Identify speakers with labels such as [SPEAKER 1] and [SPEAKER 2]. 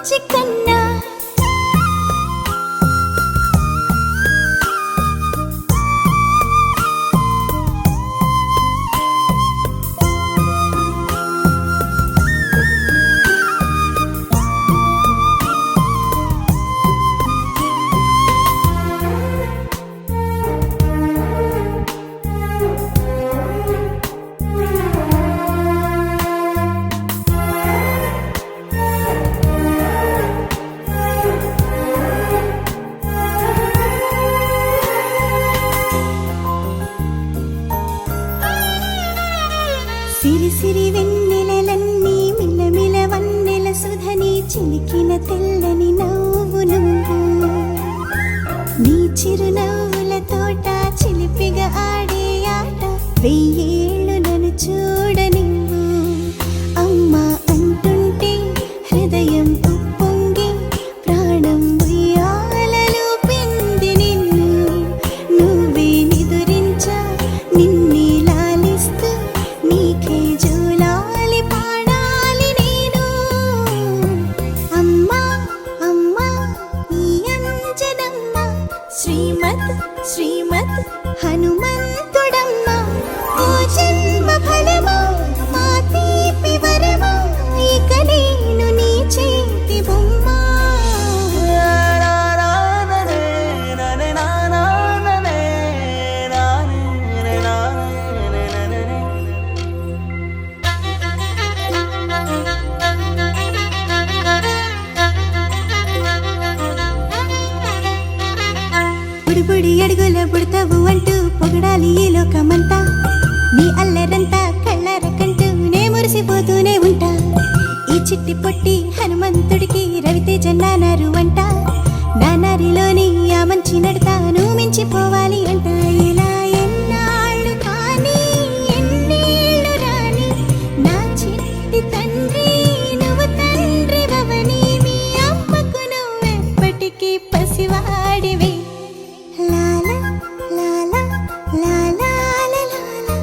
[SPEAKER 1] బుజ్జి కన్నా సిరి సిరి వెన్నెలలన్నీ మిలమిల వన్నెల సుధని చిలికిన తెల్లని నవ్వు నువ్వు నీ చిరునవ్వుల తోట చిలిపిగా ఆడే ఆట వెయ్యేళ్ళు నన్ను చూడనివ్వు అమ్మా అంటుంటే హృదయం ఉప్పొంగి ప్రాణం ఉయ్యాలలో పిండి నిన్ను నువ్వే నిదురించా నిన్నే లాలిస్తూ నీకే జోలాలి పాడాలి నేను అమ్మా అమ్మా ఈ అంజనమ్మ శ్రీమత్ శ్రీమత్ హనుమంతుడమ్మ ఓ జన్మ ఫలమా మా తీపి వరమా ఇక నేను నీ చేతి బొమ్మ బుడిబుడి అడుగుల బుడతావు అంటూ పొగడాలి ఈ లోకమంతా నీ అల్లరంతా కళ్ళరకంటూ నే మురిసిపోతూనే ఉంటా ఈ చిట్టి పొట్టి హనుమంతుడికి రవితేజ నానారు అంట నానారిలోని ఆ మంచి నడతాను మించిపోవాలి అంట ఇలా ఎన్నాళ్ళు కానీ ఎన్నేళ్ళు రాని నా చిట్టి తండ్రి నువ్వు తండ్రి భవని మీ అమ్మకు నువ్వెప్పటికీ పసివాడివి లాలా లాలా లాలా లాలా